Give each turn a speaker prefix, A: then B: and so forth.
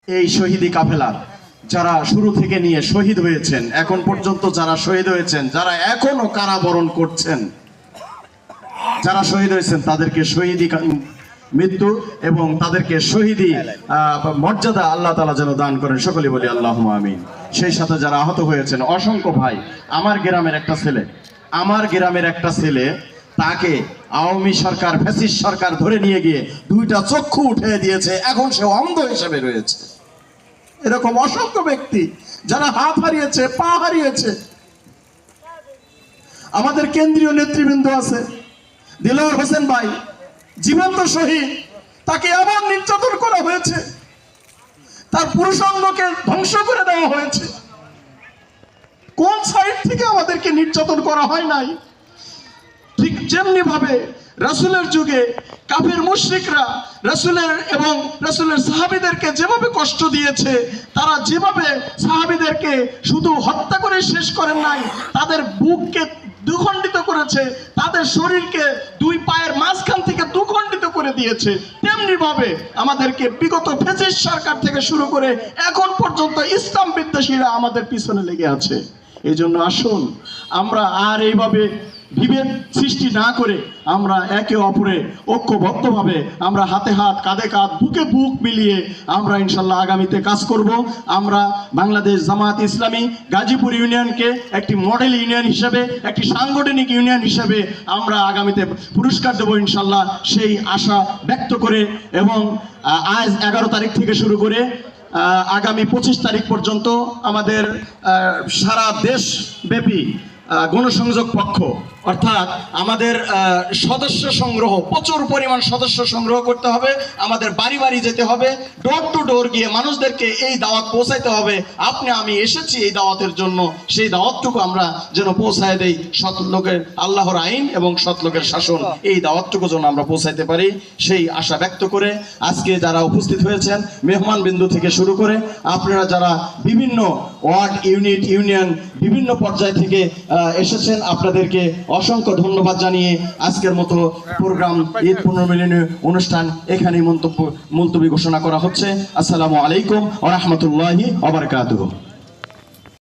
A: এই শহীদি কাফেলা যারা শুরু থেকে নিয়ে শহীদ হয়েছেন, এখন পর্যন্ত যারা শহীদ হয়েছেন, যারা এখনো কারাবরণ করছেন, যারা শহীদ হয়েছেন তাদেরকে শহীদি মৃত্যু এবং তাদেরকে শহীদি মর্যাদা আল্লাহ তাআলা যেন দান করেন, সকলে বলি আল্লাহুম্মা আমিন। সেই সাথে যারা আহত হয়েছেন অসংখ্য ভাই, আমার গ্রামের একটা ছেলে তাকে আওয়ামী সরকার, ফ্যাসিস্ট সরকার ধরে নিয়ে গিয়ে দুইটা চক্ষু উঠে দিয়েছে, এখন সে অন্ধ হিসেবে রয়েছে। এরকম অসংখ্য ব্যক্তি যারা হাত হারিয়েছে, পা হারিয়েছে। আমাদের কেন্দ্রীয় নেতৃবৃন্দ আছে, দিলওয়ার হোসেন ভাই জীবন্ত শহীদ, তাকে এমন নির্যাতন করা হয়েছে, তার পুরুষাঙ্গকে ধ্বংস করে দেওয়া হয়েছে। কোন সাইড থেকে আমাদেরকে নির্যাতন করা হয় নাই? ঠিক যেমনি ভাবে রাসূলের যুগে কাফির মুশরিকরা রাসূলের এবং রাসূলের সাহাবীদেরকে যেভাবে কষ্ট দিয়েছে, তারা যেভাবে সাহাবীদেরকে শুধু হত্যা করে শেষ করেন নাই, তাদের বুককে দুখণ্ডিত করেছে, তাদের শরীরকে দুই পায়ের মাঝখান থেকে দুখণ্ডিত করে দিয়েছে, তেমনি ভাবে আমাদেরকে বিগত ফ্যাসিস্ট সরকার থেকে শুরু করে এখন পর্যন্ত ইসলাম বিদ্বেষীরা আমাদের পিছনে লেগে আছে। এই জন্য আসুন আমরা আর এইভাবে বিভেদ সৃষ্টি না করে আমরা একে অপরে ঐক্যবদ্ধভাবে আমরা হাতে হাত, কাঁধে কাঁধ, বুকে বুক মিলিয়ে আমরা ইনশাল্লাহ আগামীতে কাজ করব। আমরা বাংলাদেশ জামাত ইসলামী গাজীপুর ইউনিয়নকে একটি মডেল ইউনিয়ন হিসেবে, একটি সাংগঠনিক ইউনিয়ন হিসেবে আমরা আগামীতে পুরস্কার দেবো ইনশাল্লাহ, সেই আশা ব্যক্ত করে এবং আজ 11 তারিখ থেকে শুরু করে আগামী 25 তারিখ পর্যন্ত আমাদের সারা দেশব্যাপী গণসংযোগ পক্ষ, অর্থাৎ আমাদের সদস্য সংগ্রহ, প্রচুর পরিমাণ সদস্য সংগ্রহ করতে হবে, আমাদের বাড়ি বাড়ি যেতে হবে, ডোর টু ডোর গিয়ে মানুষদেরকে এই দাওয়াত পৌঁছাইতে হবে। আপনি আমি এসেছি এই দাওয়াতের জন্য, সেই দাওয়াতটুকু আমরা যেন পৌঁছায় দেই। সৎ লোকের আল্লাহর আইন এবং সৎ লোকের শাসন, এই দাওয়াতটুকু যেন আমরা পৌঁছাইতে পারি, সেই আশা ব্যক্ত করে আজকে যারা উপস্থিত হয়েছেন মেহমান বিন্দু থেকে শুরু করে আপনারা যারা বিভিন্ন ওয়ার্ড, ইউনিট, ইউনিয়ন, বিভিন্ন পর্যায় থেকে এসেছেন, আপনাদেরকে অসংখ্য ধন্যবাদ জানিয়ে আজকের মতো প্রোগ্রাম ঈদ পুনর্মিলনী অনুষ্ঠান এখানেই মুলতবি ঘোষণা করা হচ্ছে। আসসালামু আলাইকুম ওয়া রাহমাতুল্লাহি ওয়া বারাকাতুহু।